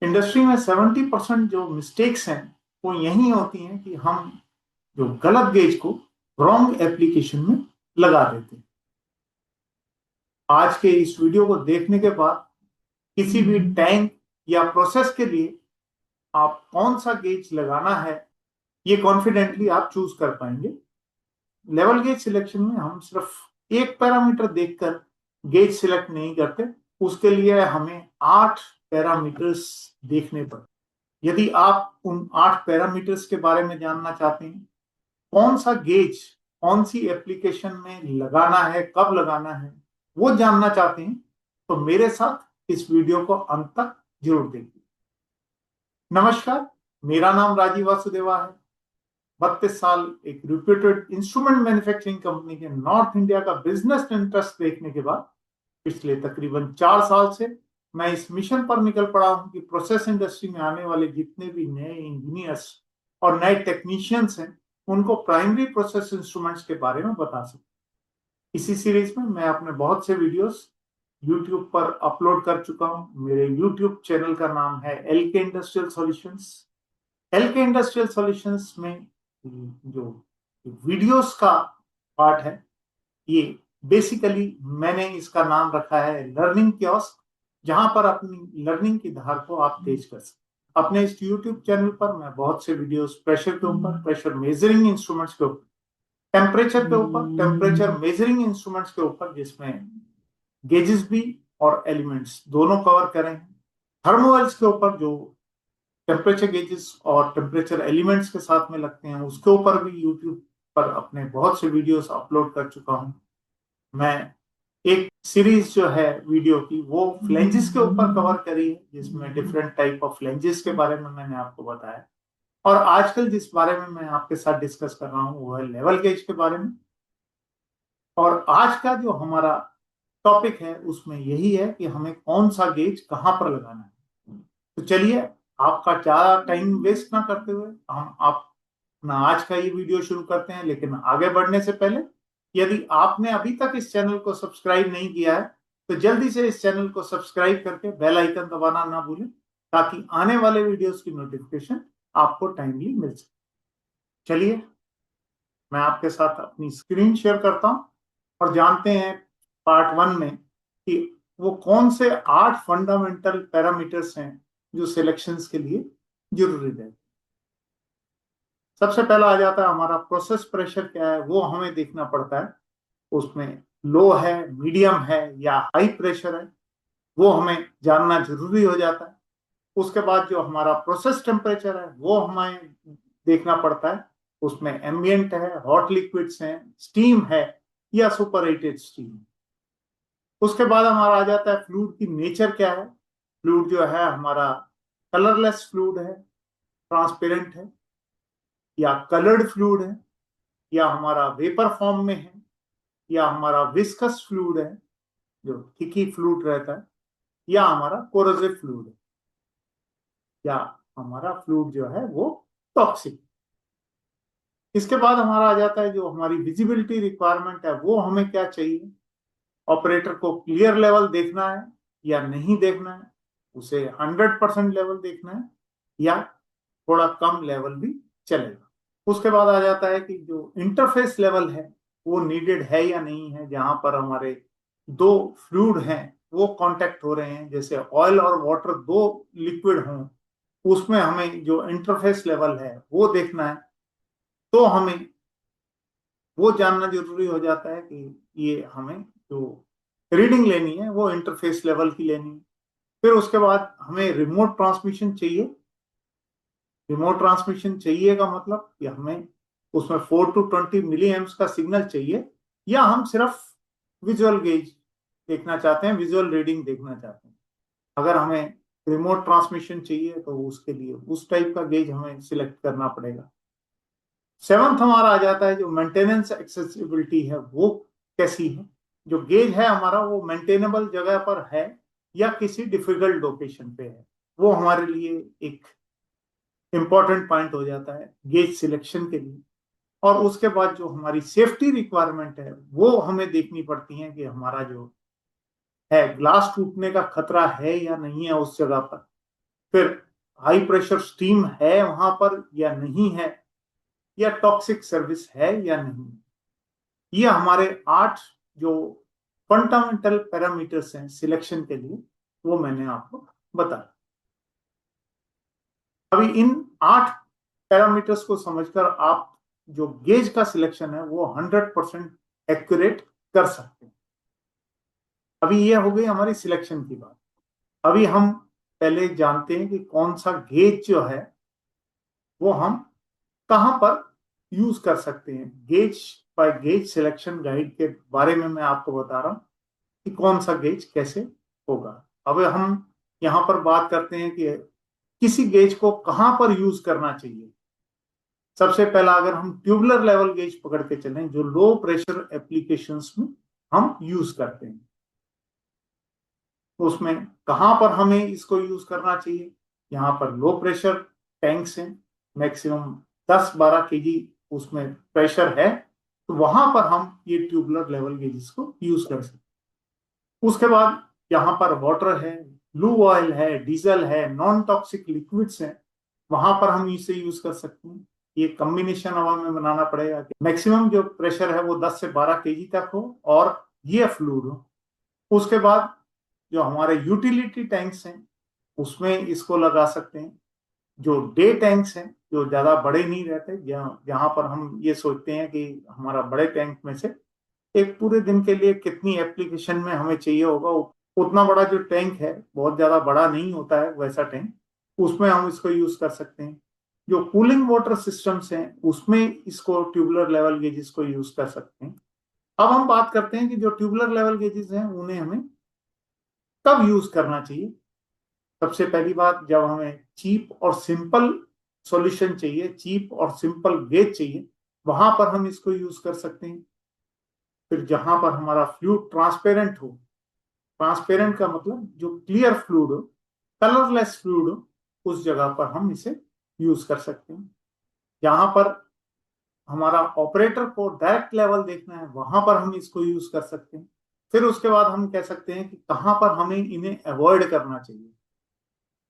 Industry में 70% जो mistakes हैं वो यही होती हैं कि हम जो गलत गेज को रॉन्ग एप्लीकेशन में लगा देते हैं। आज के इस वीडियो को देखने के बाद किसी भी टैंक या प्रोसेस के लिए आप कौन सा गेज लगाना है ये कॉन्फिडेंटली आप चूज कर पाएंगे। लेवल गेज सिलेक्शन में हम सिर्फ एक पैरामीटर देखकर गेज सिलेक्ट नहीं करते, उसके लिए हमें 8 पैरामीटर्स देखने पड़ते। यदि आप उन 8 पैरामीटर्स के बारे में जानना चाहते हैं, कौन सा गेज कौन सी एप्लीकेशन में लगाना है, कब लगाना है, वो जानना चाहते हैं, तो मेरे साथ इस वीडियो को अंत तक जरूर देखिए। नमस्कार, मेरा नाम राजीव वासुदेवा है। 32 साल एक रिप्यूटेड इंस्ट्रूमेंट मैन्युफैक्चरिंग कंपनी के नॉर्थ इंडिया का बिजनेस इंटरेस्ट देखने के बाद पिछले तकरीबन 4 साल से मैं इस मिशन पर निकल पड़ा हूं कि प्रोसेस इंडस्ट्री में आने वाले जितने भी नए इंजीनियर्स और नए टेक्नीशियंस हैं उनको प्राइमरी प्रोसेस इंस्ट्रूमेंट्स के बारे में बता सकूं। इसी सीरीज में मैं अपने बहुत से वीडियोस YouTube पर अपलोड कर चुका हूं। मेरे YouTube चैनल का नाम है LK industrial solutions. LK industrial solutions में जो वीडियोस का पार्ट है, ये बेसिकली मैंने इसका नाम रखा है लर्निंग कियोस्क, जहां पर अपनी लर्निंग की धार को आप तेज कर सकते। अपने इस YouTube चैनल पर मैं बहुत से वीडियोस प्रेशर के ऊपर, प्रेशर मेजरिंग इंस्ट्रूमेंट्स के ऊपर, टेम्परेचर के ऊपर, टेम्परेचर मेजरिंग इंस्ट्रूमेंट्स के ऊपर, जिसमें गेजेस भी और एलिमेंट्स दोनों कवर करें, थर्मोवेल्स के ऊपर जो टेम्परेचर गेजेस और टेम्परेचर एलिमेंट्स के साथ में लगते हैं, उसके ऊपर भी यूट्यूब पर अपने बहुत से वीडियोस अपलोड कर चुका हूं। मैं एक सीरीज जो है वीडियो की वो फ्लेंजेस के ऊपर कवर करी है, जिसमें डिफरेंट टाइप ऑफ फ्लेंजेस के बारे में मैंने आपको बताया। और आजकल जिस बारे में मैं आपके साथ डिस्कस कर रहा हूं वो है लेवल गेज के बारे में। और आज का जो हमारा टॉपिक है उसमें यही है कि हमें कौन सा गेज कहां पर लगाना है। तो चलिए, आपका ज्यादा टाइम वेस्ट ना करते हुए हम आप अपना आज का ये वीडियो शुरू करते हैं। लेकिन आगे बढ़ने से पहले, यदि आपने अभी तक इस चैनल को सब्सक्राइब नहीं किया है तो जल्दी से इस चैनल को सब्सक्राइब करके बेल आइकन दबाना ना भूलें, ताकि आने वाले वीडियोस की नोटिफिकेशन आपको टाइमली मिल सके। चलिए, मैं आपके साथ अपनी स्क्रीन शेयर करता हूं और जानते हैं पार्ट 1 में कि वो कौन से 8 फंडामेंटल पैरामीटर्स हैं जो सिलेक्शंस के लिए जरूरी है। सबसे पहला आ जाता है हमारा प्रोसेस प्रेशर क्या है, वो हमें देखना पड़ता है। उसमें लो है, मीडियम है या हाई प्रेशर है, वो हमें जानना जरूरी हो जाता है। उसके बाद जो हमारा प्रोसेस टेम्परेचर है वो हमें देखना पड़ता है। उसमें एम्बियंट है, हॉट लिक्विड्स हैं, स्टीम है या सुपर हीटेड स्टीम। उसके बाद हमारा आ जाता है फ्लूइड की नेचर क्या है। फ्लूइड जो है हमारा कलरलेस फ्लूइड है, ट्रांसपेरेंट है या कलर्ड फ्लूइड है, या हमारा वेपर फॉर्म में है, या हमारा विस्कस फ्लूइड है जो थिकी फ्लूइड रहता है, या हमारा कोरोसिव फ्लूइड है, या हमारा फ्लूइड जो है वो टॉक्सिक। इसके बाद हमारा आ जाता है जो हमारी विजिबिलिटी रिक्वायरमेंट है, वो हमें क्या चाहिए। ऑपरेटर को क्लियर लेवल देखना है या नहीं देखना है, उसे 100% लेवल देखना है या थोड़ा कम लेवल भी चलेगा। उसके बाद आ जाता है कि जो इंटरफेस लेवल है वो नीडेड है या नहीं है, जहां पर हमारे दो फ्लूइड हैं वो कांटेक्ट हो रहे हैं, जैसे ऑयल और वाटर दो लिक्विड हों, उसमें हमें जो इंटरफेस लेवल है वो देखना है। तो हमें वो जानना जरूरी हो जाता है कि ये हमें जो रीडिंग लेनी है वो इंटरफेस लेवल की लेनी है। फिर उसके बाद हमें रिमोट ट्रांसमिशन चाहिए। रिमोट ट्रांसमिशन चाहिए का मतलब कि हमें उसमें 4 to 20 मिली एम्प्स का सिग्नल चाहिए, या हम सिर्फ विजुअल गेज देखना चाहते हैं, विजुअल रीडिंग देखना चाहते हैं। अगर हमें रिमोट ट्रांसमिशन चाहिए तो उसके लिए उस टाइप का गेज हमें सिलेक्ट करना पड़ेगा। सेवंथ हमारा आ जाता है जो मेंटेनेंस एक्सेसिबिलिटी है वो कैसी है। जो गेज है हमारा वो मेंटेनेबल जगह पर है या किसी डिफिकल्ट लोकेशन पे है, वो हमारे लिए एक इंपॉर्टेंट पॉइंट हो जाता है गेज सिलेक्शन के लिए। और उसके बाद जो हमारी सेफ्टी रिक्वायरमेंट है वो हमें देखनी पड़ती है कि हमारा जो है ग्लास टूटने का खतरा है या नहीं है उस जगह पर। फिर हाई प्रेशर स्टीम है वहां पर या नहीं है, या टॉक्सिक सर्विस है या नहीं। ये हमारे 8 जो फंडामेंटल पैरामीटर्स हैं सिलेक्शन के लिए, वो मैंने आपको बताया। अभी इन 8 पैरामीटर्स को समझकर आप जो गेज का सिलेक्शन है वो 100% एक्यूरेट कर सकते हैं। अभी ये हो गई हमारी सिलेक्शन की बात। अभी हम पहले जानते हैं कि कौन सा गेज जो है वो हम कहां पर यूज कर सकते हैं। Gauge by gauge selection guide के बारे में मैं आपको बता रहा हूं कि कौन सा गेज कैसे होगा। अब हम यहां पर बात करते हैं कि किसी गेज को कहां पर यूज करना चाहिए। सबसे पहला अगर हम ट्यूबुलर लेवल गेज पकड़ के चलें, जो लो प्रेशर एप्लीकेशंस में हम यूज करते हैं, तो उसमें कहां पर हमें इसको यूज करना चाहिए। यहाँ पर लो प्रेशर टैंक्स हैं, मैक्सिमम 10-12 केजी उसमें प्रेशर है, तो वहां पर हम ये ट्यूबुलर लेवल गेजेस को यूज कर सकते हैं। उसके बाद यहाँ पर वाटर है, ब्लू ऑयल है, डीजल है, नॉन टॉक्सिक लिक्विड्स हैं, वहां पर हम इसे यूज कर सकते हैं। ये कॉम्बिनेशन हवा में बनाना पड़ेगा कि मैक्सिमम जो प्रेशर है वो 10 से 12 केजी तक हो और ये फ्लूइड हो। उसके बाद जो हमारे यूटिलिटी टैंक्स हैं उसमें इसको लगा सकते हैं। जो डे टैंक्स हैं, जो ज्यादा बड़े नहीं रहते, जहां पर हम ये सोचते हैं कि हमारा बड़े टैंक में से एक पूरे दिन के लिए कितनी एप्लीकेशन में हमें चाहिए होगा, उतना बड़ा जो टैंक है, बहुत ज्यादा बड़ा नहीं होता है वैसा टैंक, उसमें हम इसको यूज कर सकते हैं। जो कूलिंग वाटर सिस्टम्स हैं उसमें इसको ट्यूबुलर लेवल गेजेस को यूज कर सकते हैं। अब हम बात करते हैं कि जो ट्यूबुलर लेवल गेजेस हैं उन्हें हमें कब यूज करना चाहिए। सबसे पहली बात, जब हमें चीप और सिंपल सॉल्यूशन चाहिए, चीप और सिंपल गेज चाहिए, वहां पर हम इसको यूज कर सकते हैं। फिर जहां पर हमारा फ्लूइड ट्रांसपेरेंट हो, ट्रांसपेरेंट का मतलब जो क्लियर फ्लूइड हो, कलरलेस फ्लूइड हो, उस जगह पर हम इसे यूज कर सकते हैं। जहां पर हमारा ऑपरेटर को डायरेक्ट लेवल देखना है, वहां पर हम इसको यूज कर सकते हैं। फिर उसके बाद हम कह सकते हैं कि कहां पर हमें इन्हें अवॉइड करना चाहिए।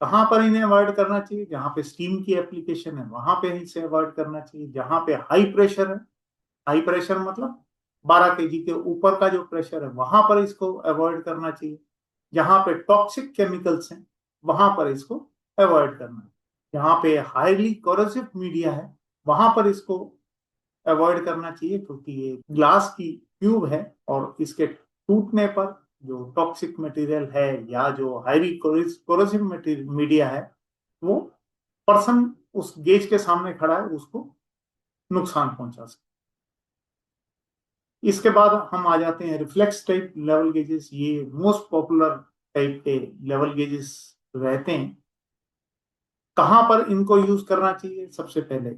कहां पर इन्हें अवॉइड करना चाहिए, जहां पे स्टीम की एप्लीकेशन है वहां पे इसे अवॉइड करना चाहिए। जहां पे हाई प्रेशर है, हाई प्रेशर मतलब 12 केजी के ऊपर का जो प्रेशर है, वहां पर इसको अवॉइड करना चाहिए। जहां पे टॉक्सिक केमिकल्स हैं वहां पर इसको अवॉइड करना है। जहां पे हाईली कोरोसिव मीडिया है वहां पर इसको अवॉइड करना चाहिए, क्योंकि ये ग्लास की ट्यूब है और इसके टूटने पर जो टॉक्सिक मटेरियल है या जो हाईली कोरोसिव मीडिया है, वो पर्सन उस गेज के सामने खड़ा है उसको नुकसान पहुंचा सकता है। इसके बाद हम आ जाते हैं रिफ्लेक्स टाइप लेवल गेजेस। ये मोस्ट पॉपुलर टाइप के लेवल गेजेस रहते हैं। कहां पर इनको यूज करना चाहिए, सबसे पहले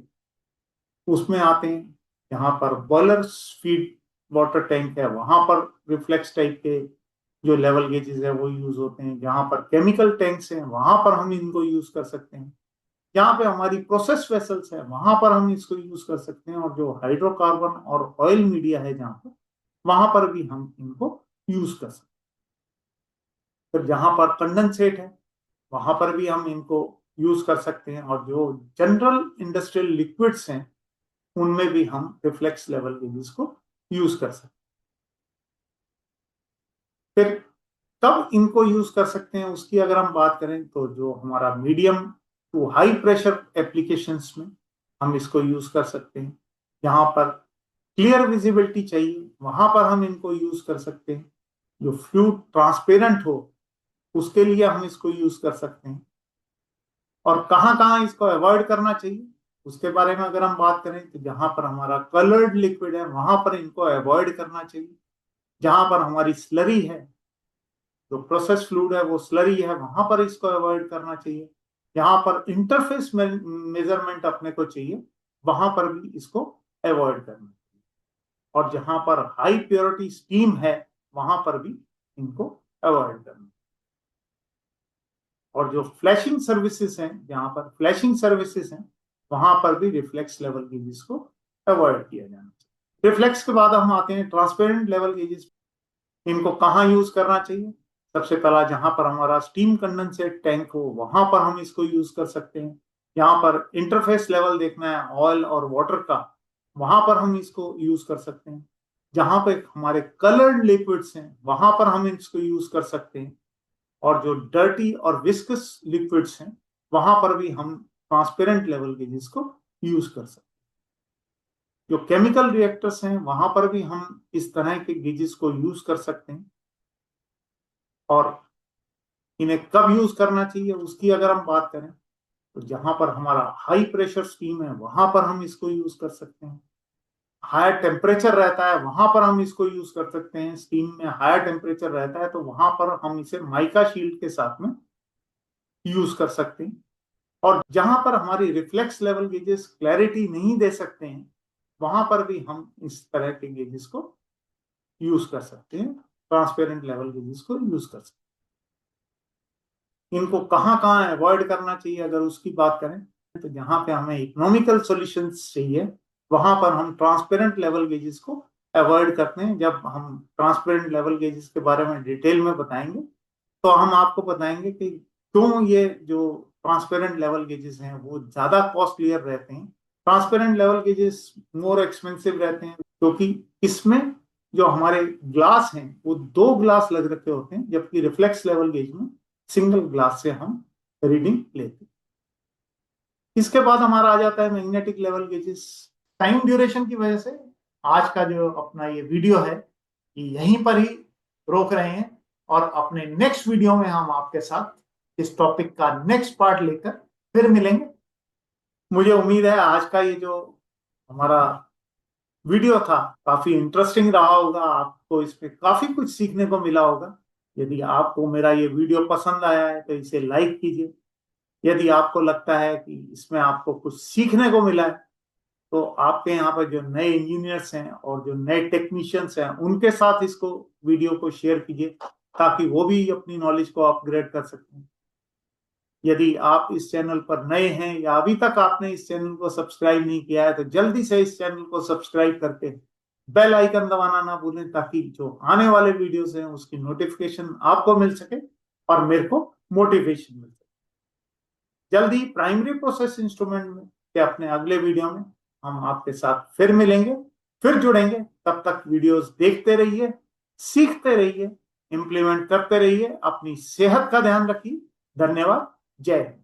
उसमें आते हैं यहाँ पर बॉयलर फीड वाटर टैंक है, वहां पर रिफ्लेक्स टाइप के जो लेवल गेजेस है वो यूज होते हैं। जहां पर केमिकल टैंक्स हैं वहां पर हम इनको यूज कर सकते हैं। जहाँ पे हमारी प्रोसेस वेसल्स है वहां पर हम इसको यूज कर सकते हैं। और जो हाइड्रोकार्बन और ऑयल मीडिया है जहाँ पर, वहां पर भी हम इनको यूज कर सकते हैं। फिर जहां पर कंडेंसेट है वहां पर भी हम इनको यूज कर सकते हैं। और जो जनरल इंडस्ट्रियल लिक्विड्स हैं उनमें भी हम रिफ्लेक्स लेवल गेजेस को यूज कर सकते हैं। फिर कब इनको यूज कर सकते हैं उसकी अगर हम बात करें, तो जो हमारा medium to high pressure applications में हम इसको यूज कर सकते हैं। जहां पर क्लियर विजिबिलिटी चाहिए वहां पर हम इनको यूज कर सकते हैं। जो फ्लूइड ट्रांसपेरेंट हो उसके लिए हम इसको यूज कर सकते हैं। और कहाँ कहाँ इसको अवॉइड करना चाहिए उसके बारे में अगर हम बात करें, तो जहां पर हमारा कलर्ड लिक्विड है वहां पर इनको अवॉइड करना चाहिए। जहां पर हमारी स्लरी है, जो प्रोसेस फ्लूइड है वो स्लरी है, वहां पर इसको अवॉइड करना चाहिए। जहां पर इंटरफेस मेजरमेंट अपने को चाहिए वहां पर भी इसको अवॉइड करना चाहिए। और जहां पर हाई प्योरिटी स्टीम है वहां पर भी इनको अवॉइड करना। और जो फ्लैशिंग सर्विसेज हैं, जहां पर फ्लैशिंग सर्विसेज हैं वहां पर भी रिफ्लेक्स लेवल गेजेस को अवॉइड किया जाना चाहिए। रिफ्लेक्स के बाद हम आते हैं ट्रांसपेरेंट लेवल गेजेस। इनको कहाँ यूज करना चाहिए, सबसे पहला जहां पर हमारा स्टीम कंडेंसेट टैंक हो वहां पर हम इसको यूज कर सकते हैं। यहाँ पर इंटरफेस लेवल देखना है ऑयल और वाटर का, वहां पर हम इसको यूज कर सकते हैं। जहां पे हमारे कलर्ड लिक्विड्स हैं वहां पर हम इसको यूज कर सकते हैं। और जो डर्टी और विस्कस लिक्विड्स हैं वहां पर भी हम ट्रांसपेरेंट लेवल गेजेस को यूज कर सकते हैं। जो केमिकल रिएक्टर्स हैं वहां पर भी हम इस तरह के गेजेस को यूज कर सकते हैं। और इन्हें कब यूज करना चाहिए उसकी अगर हम बात करें तो जहां पर हमारा हाई प्रेशर स्टीम है वहां पर हम इसको यूज कर सकते हैं। हायर टेम्परेचर रहता है वहां पर हम इसको यूज कर सकते हैं। स्टीम में हायर टेम्परेचर रहता है तो वहां पर हम इसे माइका शील्ड के साथ में यूज कर सकते हैं। और जहां पर हमारी रिफ्लेक्स लेवल गेजेस क्लैरिटी नहीं दे सकते हैं वहां पर भी हम इस तरह के गेजेस को यूज कर सकते हैं, ट्रांसपेरेंट लेवल गेजेस को यूज कर सकते हैं। इनको कहाँ कहाँ अवॉइड करना चाहिए अगर उसकी बात करें तो जहां पे हमें इकोनॉमिकल सॉल्यूशंस चाहिए वहां पर हम ट्रांसपेरेंट लेवल गेजेस को अवॉइड करते हैं। जब हम ट्रांसपेरेंट लेवल गेजेस के बारे में डिटेल में बताएंगे तो हम आपको बताएंगे कि क्यों ये जो ट्रांसपेरेंट लेवल गेजेस हैं वो ज्यादा कॉस्टलियर रहते हैं। Transparent level gauges more expensive रहते हैं क्योंकि इसमें जो हमारे ग्लास हैं वो दो ग्लास लग रखे होते हैं, जबकि रिफ्लेक्स लेवल गेज में सिंगल ग्लास से हम रीडिंग लेते हैं। इसके बाद हमारा आ जाता है magnetic level gauges. Time duration की वजह से आज का जो अपना ये वीडियो है ये यहीं पर ही रोक रहे हैं और अपने नेक्स्ट वीडियो में हम आपके साथ इस टॉपिक का नेक्स्ट पार्ट लेकर फिर मिलेंगे। मुझे उम्मीद है आज का ये जो हमारा वीडियो था काफी इंटरेस्टिंग रहा होगा, आपको इसमें काफी कुछ सीखने को मिला होगा। यदि आपको मेरा ये वीडियो पसंद आया है तो इसे लाइक कीजिए। यदि आपको लगता है कि इसमें आपको कुछ सीखने को मिला है तो आपके यहाँ पर जो नए इंजीनियर्स हैं और जो नए टेक्नीशियंस हैं उनके साथ इसको वीडियो को शेयर कीजिए ताकि वो भी अपनी नॉलेज को अपग्रेड कर सकते हैं। यदि आप इस चैनल पर नए हैं या अभी तक आपने इस चैनल को सब्सक्राइब नहीं किया है तो जल्दी से इस चैनल को सब्सक्राइब करके बेल आइकन दबाना ना भूलें ताकि जो आने वाले वीडियोस हैं उसकी नोटिफिकेशन आपको मिल सके और मेरे को मोटिवेशन मिल सके। जल्दी प्राइमरी प्रोसेस इंस्ट्रूमेंट में के अपने अगले वीडियो में हम आपके साथ फिर मिलेंगे, फिर जुड़ेंगे। तब तक वीडियोस देखते रहिए, सीखते रहिए, इंप्लीमेंट करते रहिए। अपनी सेहत का ध्यान रखिए। धन्यवाद। जय हिंद।